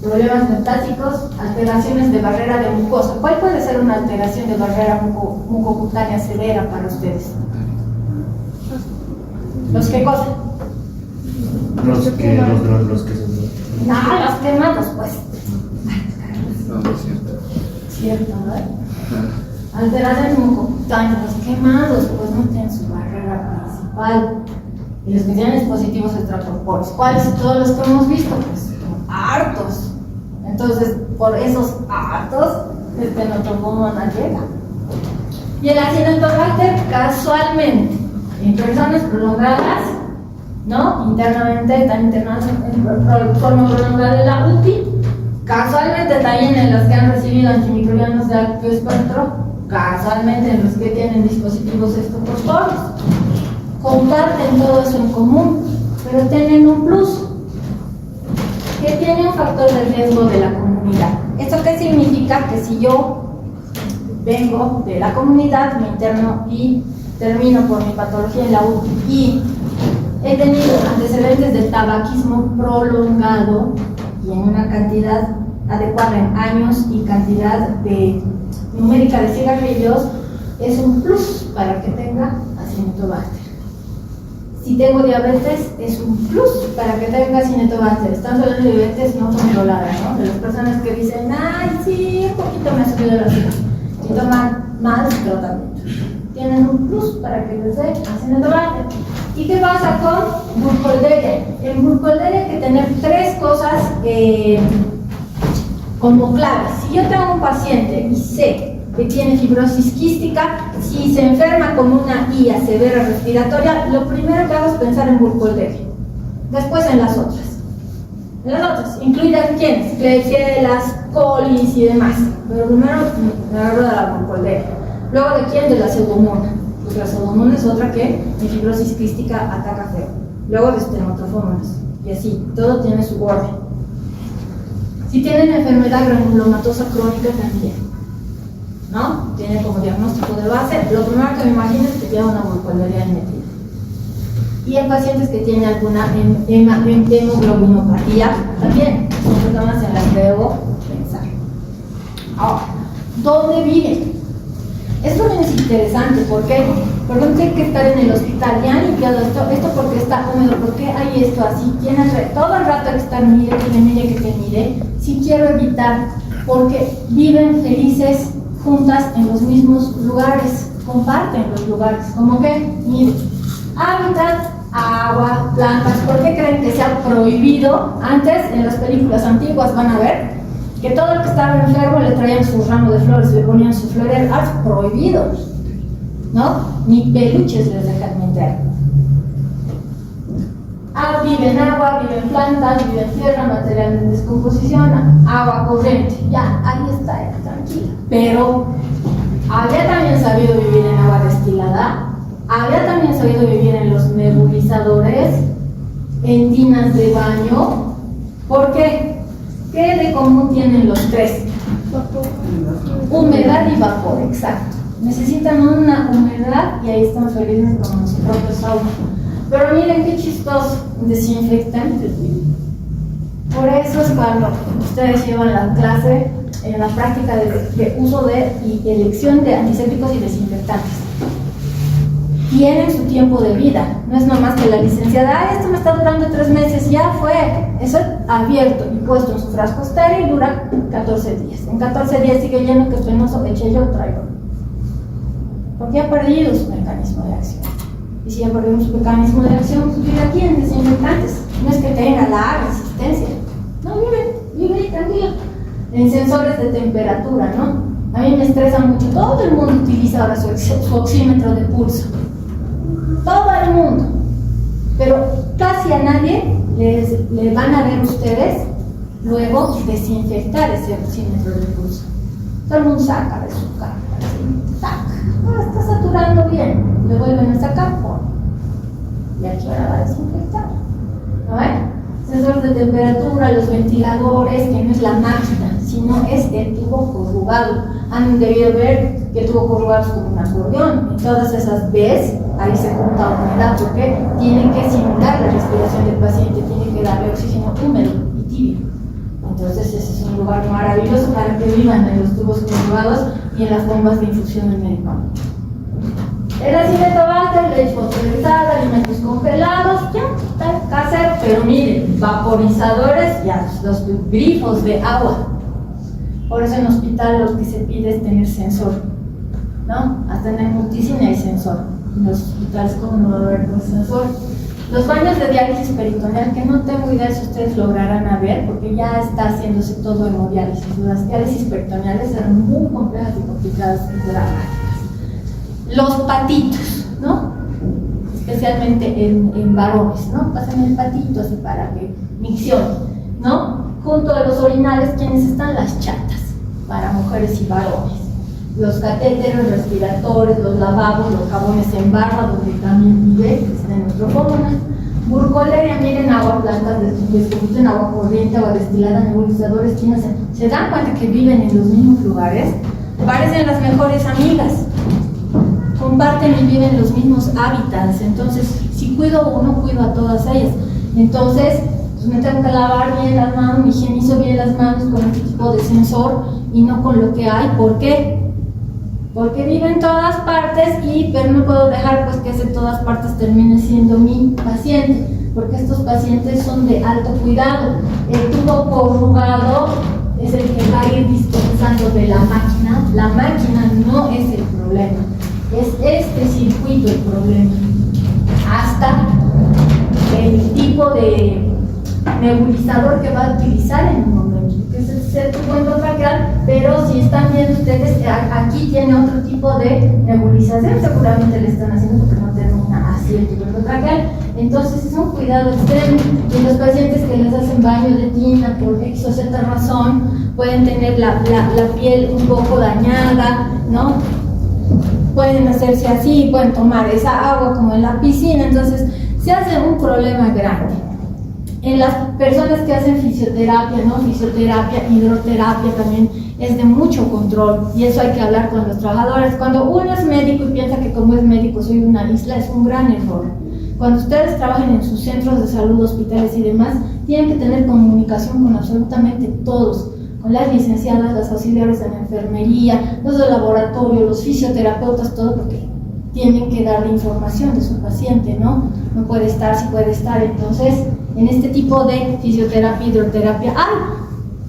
problemas metáticos, alteraciones de barrera de mucosa. ¿Cuál puede ser una alteración de barrera mucocutánea severa para ustedes? ¿Los qué cosa? Los que son. No, los quemados, pues. No, no es cierto. Cierto, ¿no? Alteraciones mucocutáneas, los quemados, pues no tienen su barrera principal. Y los que tienen dispositivos extracorpóreos, ¿cuáles? Todos los que hemos visto, pues, hartos. Entonces, por esos hartos, el pneumocomona llega. Y el Acinetobacter, casualmente, en personas prolongadas, ¿no? Internamente, están internadas en forma prolongada de la UTI, casualmente también en los que han recibido antimicrobianos de amplio espectro, casualmente en los que tienen dispositivos extracorpóreos. Comparten todo eso en común, pero tienen un plus, que tiene un factor de riesgo de la comunidad. ¿Esto qué significa? Que si yo vengo de la comunidad, me interno y termino por mi patología en la UTI y he tenido antecedentes de tabaquismo prolongado y en una cantidad adecuada en años y cantidad de numérica de cigarrillos, es un plus para que tenga Acinetobacter. Si tengo diabetes, es un plus para que tenga Acinetobacter. Estamos hablando de diabetes no controlada, ¿no? De las personas que dicen, ay, sí, un poquito me ha subido la azúcar. Y toman mal tratamiento. Tienen un plus para que les dé Acinetobacter. ¿Y qué pasa con Burkholderia? En Burkholderia hay que tener tres cosas como claves. Si yo tengo un paciente y sé que tiene fibrosis quística, si se enferma con una IA severa respiratoria, lo primero que hago es pensar en Burkholderia. Después en las otras. En las otras, incluidas quiénes, Klebsielas, colis y demás. Pero primero me agarro de la Burkholderia. Luego de quién, de la Pseudomonas. Pues la Pseudomonas es otra que en fibrosis quística ataca feo. Luego de Stenotofomas. Y así, todo tiene su orden. Si tienen enfermedad granulomatosa crónica también, ¿no? Tiene como diagnóstico de base, lo primero que me imagino es que tiene una Burkholderia metida. Y en pacientes que tienen alguna hemoglobinopatía, también son personas en las que debo pensar. Ahora, ¿dónde viven? Esto también es interesante, ¿por qué? Porque no tiene que estar en el hospital, ya han limpiado esto porque está húmedo, ¿por qué hay esto así? Todo el rato hay que estar mire, que te mire, si quiero evitar, porque viven felices juntas en los mismos lugares, comparten los lugares, como que, mire, hábitat, agua, plantas. ¿Por qué creen que se ha prohibido? Antes, en las películas antiguas van a ver que todo el que estaba enfermo le traían su ramo de flores, le ponían su florero, prohibido, ¿no? Ni peluches les dejan meter. Viven agua, viven plantas, viven tierra, material en descomposición, agua corriente, ya, ahí está, tranquila. Pero había también sabido vivir en agua destilada, había también sabido vivir en los nebulizadores, en tinas de baño. ¿Por qué? ¿Qué de común tienen los tres? Humedad y vapor, exacto. Necesitan una humedad y ahí están felices con su propio sauna. Pero miren qué chistoso, desinfectantes. Por eso es cuando ustedes llevan la clase en la práctica de uso y elección de antisépticos y desinfectantes. Tienen su tiempo de vida, no es nomás que la licenciada, esto me está durando 3 meses, ya fue. Eso es abierto y puesto en su frasco estéril y dura 14 días. En 14 días sigue lleno, que es penoso, eche yo, traigo. Porque ha perdido su mecanismo de acción. Y si ya perdimos su mecanismo de acción, pues vive aquí en desinfectantes. No es que tenga la resistencia. No, vive ahí tranquilo. En sensores de temperatura, ¿no? A mí me estresa mucho. Todo el mundo utiliza ahora su oxímetro de pulso. Todo el mundo. Pero casi a nadie le van a ver ustedes luego desinfectar ese oxímetro de pulso. Todo el mundo saca de su cara. Está saturando bien, le vuelven a sacar y aquí ahora va a desinfectar. ¿No ven? Sensores de temperatura, los ventiladores, que no es la máquina, sino es el tubo corrugado. Han debido ver que el tubo corrugado es como un acordeón. En todas esas Bs, ahí se junta humedad, porque tienen que simular la respiración del paciente, tienen que darle oxígeno húmedo y tibio. Entonces ese es un lugar maravilloso para que vivan en los tubos conjugados y en las bombas de infusión del medicamento. El Acinetobacter, leche pasteurizada, alimentos congelados, ya, está casero, pero miren, vaporizadores, ya, los grifos de agua. Por eso en hospital lo que se pide es tener sensor, ¿no? Hasta en el multicine hay sensor. En los hospitales, ¿cómo no va a haber un sensor? Los baños de diálisis peritoneal, que no tengo idea si ustedes lograrán a ver, porque ya está haciéndose todo hemodiálisis. Las diálisis peritoneales eran muy complejas y complicadas y dramáticas. Los patitos, ¿no? Especialmente en varones, ¿no? Pasan el patito así para que miccione, ¿no? Junto a los orinales, ¿quiénes están? Las chatas, para mujeres y varones. Los catéteros respiratorios, los lavabos, los jabones en barra, donde también vive, que está en nuestro fórmula. Burcoleria, miren, agua planta, descompusten agua corriente, agua destilada, nebulizadores, ¿quiénes se dan cuenta que viven en los mismos lugares? Parecen las mejores amigas. Comparten y viven los mismos hábitats. Entonces, si cuido uno, cuido a todas ellas. Entonces, pues me tengo que lavar bien las manos, me higienizo bien las manos con este tipo de sensor y no con lo que hay. ¿Por qué? Porque vive en todas partes, pero no puedo dejar pues que ese todas partes termine siendo mi paciente, porque estos pacientes son de alto cuidado. El tubo corrugado es el que va a ir dispensando de la máquina. La máquina no es el problema, es este circuito el problema. Hasta el tipo de nebulizador que va a utilizar en un momento, que es el tubo endotraqueal, pero si están viendo ustedes, aquí tiene otro tipo de nebulización, seguramente le están haciendo porque no termina así el tubo endotraqueal. Entonces es un cuidado extremo, y los pacientes que les hacen baño de tina por X o Z razón pueden tener la piel un poco dañada, ¿no? Pueden hacerse así, pueden tomar esa agua como en la piscina, entonces se hace un problema grande. En las personas que hacen fisioterapia, ¿no? Fisioterapia, hidroterapia también es de mucho control, y eso hay que hablar con los trabajadores. Cuando uno es médico y piensa que como es médico soy una isla, es un gran error. Cuando ustedes trabajen en sus centros de salud, hospitales y demás, tienen que tener comunicación con absolutamente todos, con las licenciadas, las auxiliares de la enfermería, los del laboratorio, los fisioterapeutas, todo, porque tienen que darle información de su paciente, ¿no? No puede estar, sí puede estar. Entonces, en este tipo de fisioterapia, hidroterapia,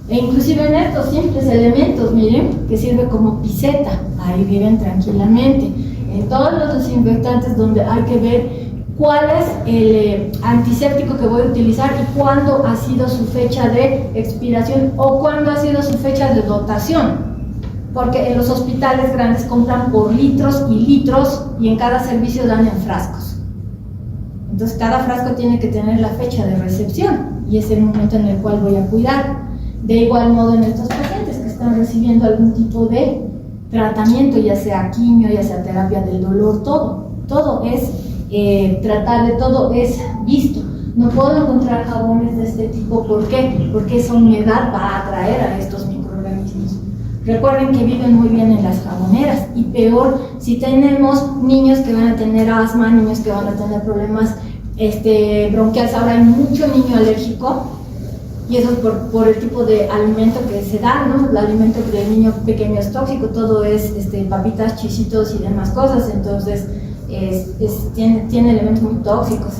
e inclusive en estos simples elementos, miren, que sirve como piseta, ahí viven tranquilamente. En todos los desinfectantes donde hay que ver cuál es el antiséptico que voy a utilizar y cuándo ha sido su fecha de expiración o cuándo ha sido su fecha de dotación. Porque en los hospitales grandes compran por litros y litros y en cada servicio dan en frascos. Entonces cada frasco tiene que tener la fecha de recepción y es el momento en el cual voy a cuidar. De igual modo en estos pacientes que están recibiendo algún tipo de tratamiento, ya sea quimio, ya sea terapia del dolor, todo es tratable, todo es visto. No puedo encontrar jabones de este tipo. ¿Por qué? Porque esa humedad va a atraer a estos microorganismos. Recuerden que viven muy bien en las jaboneras, y peor si tenemos niños que van a tener asma, niños que van a tener problemas bronquiales. Ahora hay mucho niño alérgico, y eso es por el tipo de alimento que se da, ¿no? El alimento del niño pequeño es tóxico, todo es papitas, chisitos y demás cosas. Entonces tiene elementos muy tóxicos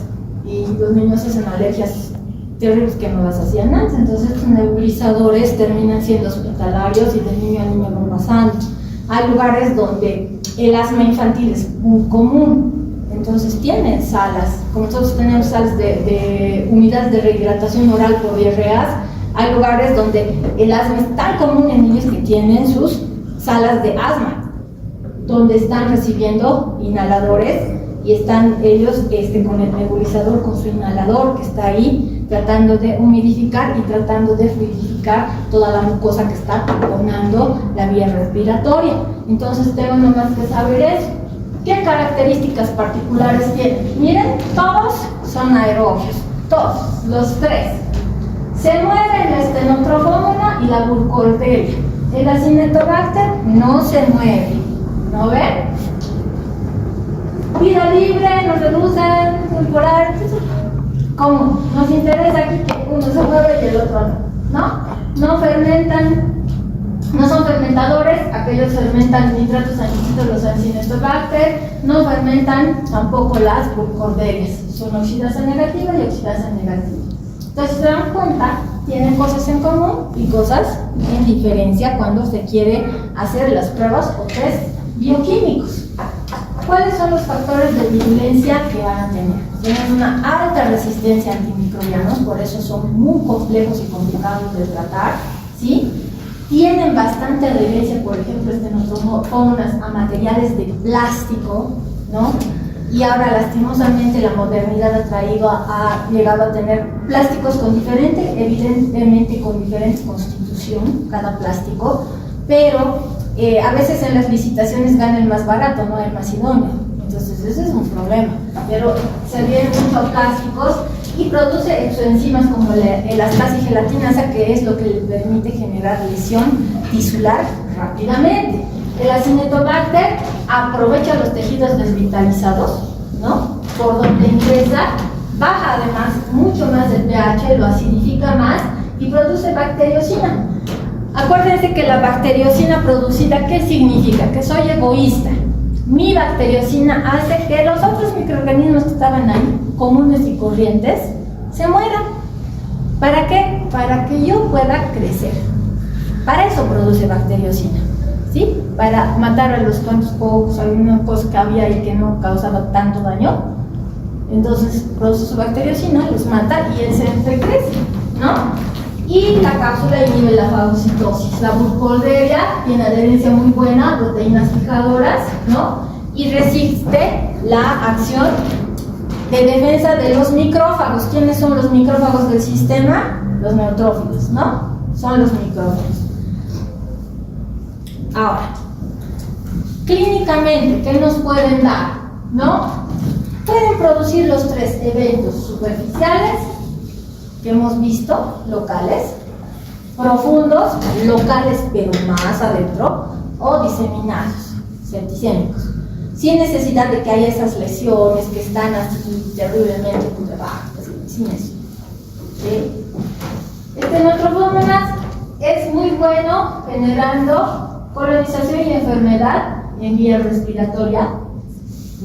y los niños hacen alergias terribles que no las hacían antes. Entonces estos nebulizadores terminan siendo hospitalarios y de niño a niño van pasando. Hay lugares donde el asma infantil es muy común, entonces tienen salas, como nosotros tenemos salas de unidades de rehidratación oral por diarreas. Hay lugares donde el asma es tan común en niños que tienen sus salas de asma, donde están recibiendo inhaladores y están ellos con el nebulizador, con su inhalador que está ahí, tratando de humidificar y tratando de fluidificar toda la mucosa que está taponando la vía respiratoria. Entonces tengo nomás que saber eso. ¿Qué características particulares tienen? Miren, todos son aerobios, todos, los tres. Se mueve la Stenotrophomonas y la Burkholderia. El Acinetobacter no se mueve, ¿no ven? Vida libre, no reducen, temporal. ¿Cómo? Nos interesa aquí que uno se mueve y el otro no, ¿no? no fermentan, no son fermentadores, aquellos fermentan nitratos sanguíneos, los Acinetobacter, no fermentan tampoco las burkholdeриas, son oxidasa negativa y oxidasa negativa. Entonces, si se dan cuenta, tienen cosas en común y cosas en diferencia cuando se quiere hacer las pruebas o test bioquímicos. ¿Cuáles son los factores de virulencia que van a tener? Tienen una alta resistencia a antimicrobianos, por eso son muy complejos y complicados de tratar, ¿sí? Tienen bastante adherencia, por ejemplo, neutromonas a materiales de plástico, ¿no? Y ahora, lastimosamente, la modernidad ha llegado a tener plásticos con evidentemente con diferente constitución, cada plástico, pero a veces en las licitaciones gana el más barato, no el más idóneo. Entonces, ese es un problema. Pero se vienen muchos plásticos y produce exoenzimas como la elastasa y gelatinasa, que es lo que le permite generar lesión tisular rápidamente. El Acinetobacter aprovecha los tejidos desvitalizados, ¿no? Por donde ingresa, baja además mucho más el pH, lo acidifica más y produce bacteriocina. Acuérdense que la bacteriocina producida, ¿qué significa? Que soy egoísta. Mi bacteriocina hace que los otros microorganismos que estaban ahí, comunes y corrientes, se mueran. ¿Para qué? Para que yo pueda crecer. Para eso produce bacteriocina, ¿sí? Para matar a los cuantos pocos, alguna cosa que había ahí que no causaba tanto daño. Entonces produce su bacteriocina, los mata y él se entrecrece, ¿no? Y la cápsula inhibe la fagocitosis. La burkholderia tiene adherencia muy buena, proteínas fijadoras, ¿no? Y resiste la acción de defensa de los micrófagos. ¿Quiénes son los micrófagos del sistema? Los neutrófilos, ¿no? Son los micrófagos. Ahora, clínicamente, ¿qué nos pueden dar? ¿No? Pueden producir los tres eventos superficiales que hemos visto, locales, profundos, locales pero más adentro, o diseminados, septicémicos, sin necesidad de que haya esas lesiones que están así terriblemente putrefadas, sin eso. ¿Sí? Neutromonas es muy bueno generando colonización y enfermedad en vía respiratoria,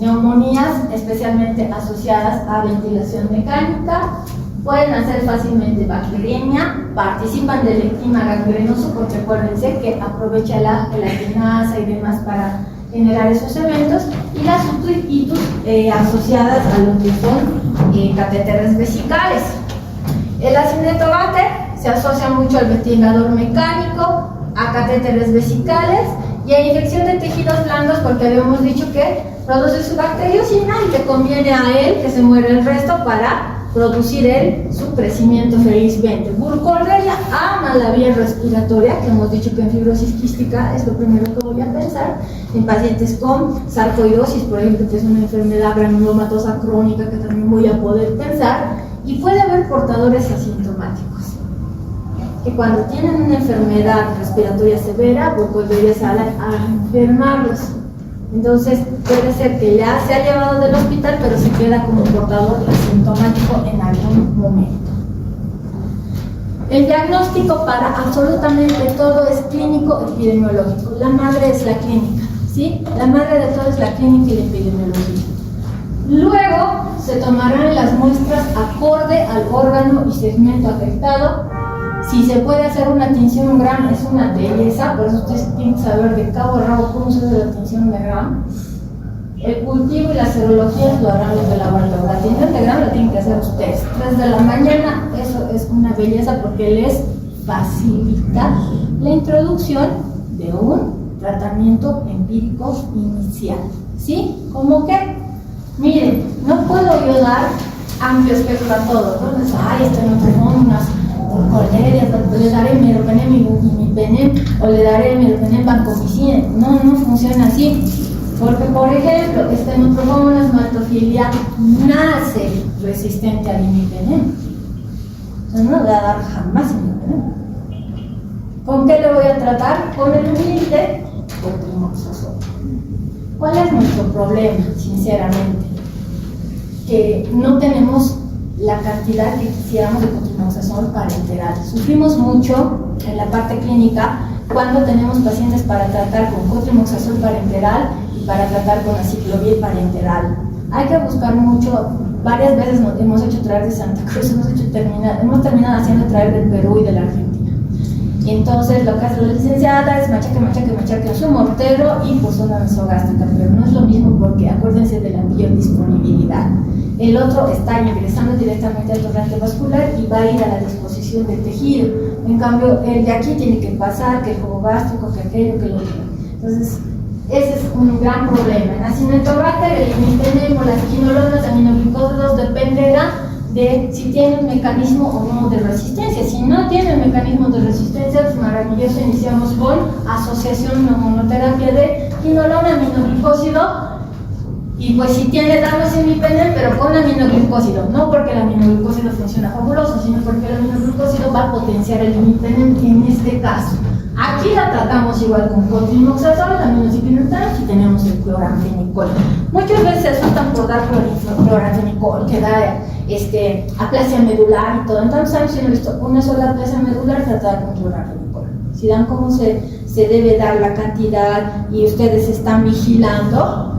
neumonías especialmente asociadas a ventilación mecánica. Pueden hacer fácilmente bacteriemia, participan del ectima gangrenoso porque acuérdense que aprovecha la gelatinasa y demás para generar esos eventos, y las utritis asociadas a lo que son catéteres vesicales. El Acinetobacter se asocia mucho al ventilador mecánico, a catéteres vesicales y a infección de tejidos blandos, porque habíamos dicho que produce su bacteriocina y le conviene a él que se muera el resto para producir su crecimiento felizmente. Burkholderia ama la vía respiratoria, que hemos dicho que en fibrosis quística es lo primero que voy a pensar, en pacientes con sarcoidosis, por ejemplo, que es una enfermedad granulomatosa crónica que también voy a poder pensar, y puede haber portadores asintomáticos, que cuando tienen una enfermedad respiratoria severa, Burkholderia sale a enfermarlos. Entonces puede ser que ya se ha llevado del hospital, pero se queda como portador asintomático en algún momento. El diagnóstico para absolutamente todo es clínico epidemiológico. La madre es la clínica, ¿sí? La madre de todo es la clínica y la epidemiología. Luego se tomarán las muestras acorde al órgano y segmento afectado. Si se puede hacer una tinción Gram, es una belleza, por eso ustedes tienen que saber de cabo a rabo cómo se hace la tinción de Gram. El cultivo y las serologías lo harán los de laboratorio. La tinción de Gram la tienen que hacer ustedes. 3 de la mañana, eso es una belleza porque les facilita la introducción de un tratamiento empírico inicial. ¿Sí? ¿Cómo que? Miren, no puedo yo dar amplio espectro a todos, ¿no? Ay, neutromonas, burkholderia, le daré meropenem y imipenem, o le daré meropenem vancomicina. No funciona así, porque por ejemplo, neutromonas maltofilia nace resistente al imipenem. Entonces no le voy a dar jamás imipenem. ¿Con qué le voy a tratar? Con el humilde cotrimoxazol. ¿Cuál es nuestro problema, sinceramente? Que no tenemos la cantidad que quisiéramos de cotrimoxazol parenteral. Sufrimos mucho en la parte clínica cuando tenemos pacientes para tratar con cotrimoxazol parenteral y para tratar con aciclovir parenteral. Hay que buscar mucho, varias veces nos hemos hecho traer de Santa Cruz, hemos terminado haciendo traer del Perú y de la Argentina. Y entonces lo que hace la licenciada es machaque su mortero y pues una nasogástrica, pero no es lo mismo porque acuérdense de la biodisponibilidad. El otro está ingresando directamente al torrente vascular y va a ir a la disposición del tejido. En cambio, el de aquí tiene que pasar, que el jugo gástrico, que aquello, que lo otro. Entonces, ese es un gran problema. En Acinetobacter, el imipenem o las quinolonas, aminoglicósidos, dependerá de si tiene un mecanismo o no de resistencia. Si no tiene un mecanismo de resistencia, es maravilloso. Iniciamos con asociación o monoterapia de quinolona, aminoglicósido. Y pues si tiene daños imipenem, pero con aminoglicósido, no porque el aminoglicósido funciona fabuloso, sino porque el aminoglicósido va a potenciar el imipenem en este caso. Aquí la tratamos igual con cotrimoxazol, aminociclinoltano, si tenemos el cloranfenicol. Muchas veces se asustan por dar cloranfenicol, que da aplasia medular y todo. Entonces, ¿saben si no he visto una sola aplasia medular tratada con cloranfenicol? Si dan cómo se debe dar la cantidad y ustedes están vigilando,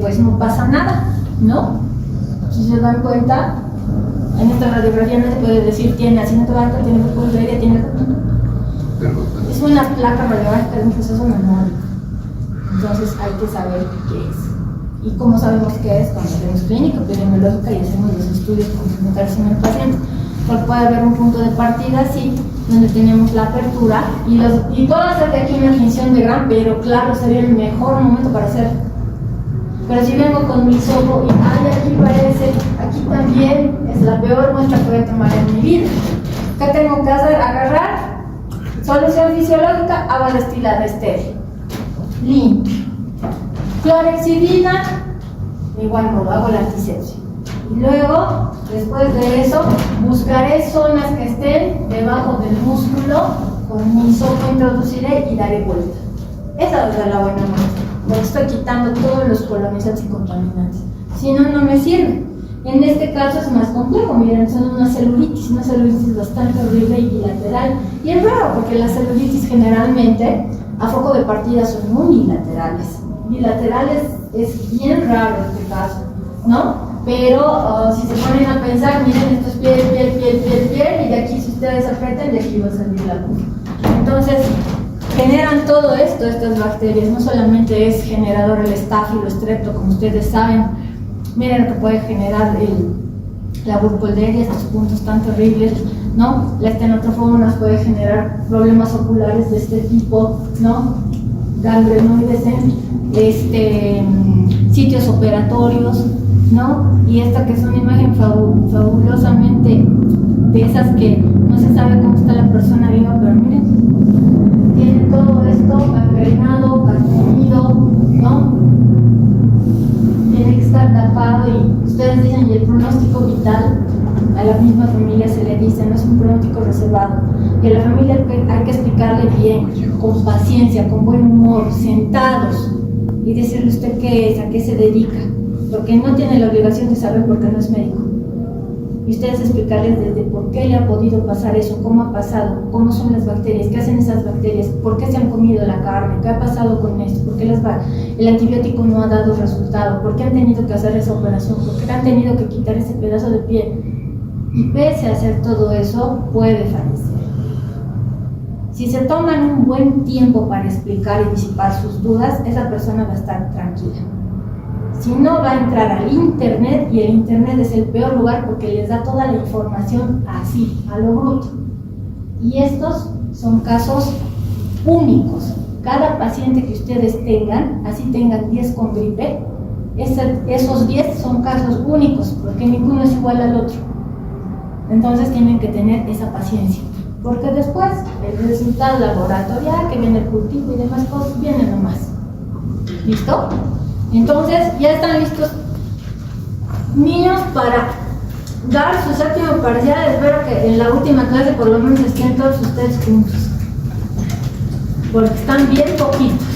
pues no pasa nada, ¿no? Si se dan cuenta, en esta radiografía no se puede decir tiene Acinetobacter, tiene Burkholderia, tiene... Es una placa radiográfica de un proceso memórico. Entonces hay que saber qué es. ¿Y cómo sabemos qué es? Cuando hacemos clínica epidemiológica y hacemos los estudios complementarios en el paciente. Porque puede haber un punto de partida, sí, donde tenemos la apertura y puedo hacer de aquí una función de Gram, pero claro, sería el mejor momento para hacer. Pero si vengo con mi sopo y aquí parece, aquí también es la peor muestra que voy a tomar en mi vida. ¿Qué tengo que hacer? Agarrar solución fisiológica, agua destilada estéril, limpio. Clorexidina, de igual modo, hago la antisepsia. Y luego, después de eso, buscaré zonas que estén debajo del músculo, con mi sopo introduciré y daré vuelta. Esa va a ser la buena muestra, porque estoy quitando todos los colonizantes y contaminantes. Si no, no me sirve. En este caso es más complejo, miren, son una celulitis bastante horrible y bilateral. Y es raro porque las celulitis generalmente a foco de partida son unilaterales. Bilaterales es bien raro en este caso, ¿no? Pero si se ponen a pensar, miren, esto es piel, y de aquí si ustedes apretan, de aquí va a salir la punta. Entonces, generan todo esto, estas bacterias, no solamente es generador el Staphylo strepto, como ustedes saben. Miren lo que puede generar la Burkholderia, estos puntos tan terribles, ¿no? La estenotrofomonas puede generar problemas oculares de este tipo, ¿no? Gangrenoides en sitios operatorios, ¿no? Y esta que es una imagen fabulosamente de esas que no se sabe cómo está la persona viva, pero miren, tiene todo esto gangrenado, carcomido, ¿no? Tiene que estar tapado y ustedes dicen, y el pronóstico vital, a la misma familia se le dice, no es un pronóstico reservado. Y a la familia hay que explicarle bien, con paciencia, con buen humor, sentados, y decirle usted qué es, a qué se dedica, porque no tiene la obligación de saber porque no es médico. Y ustedes explicarles desde por qué le ha podido pasar eso, cómo ha pasado, cómo son las bacterias, qué hacen esas bacterias, por qué se han comido la carne, qué ha pasado con esto, por qué el antibiótico no ha dado resultado, por qué han tenido que hacer esa operación, por qué han tenido que quitar ese pedazo de piel. Y pese a hacer todo eso, puede fallecer. Si se toman un buen tiempo para explicar y disipar sus dudas, esa persona va a estar tranquila. Si no, va a entrar al internet, y el internet es el peor lugar porque les da toda la información así, a lo bruto. Y estos son casos únicos. Cada paciente que ustedes tengan, así tengan 10 con gripe, esos 10 son casos únicos, porque ninguno es igual al otro. Entonces tienen que tener esa paciencia, porque después el resultado laboratorial, que viene el cultivo y demás cosas, viene nomás. ¿Listo? Entonces, ya están listos, niños, para dar su séptimo parcial. Espero que en la última clase por lo menos estén todos ustedes juntos, porque están bien poquitos.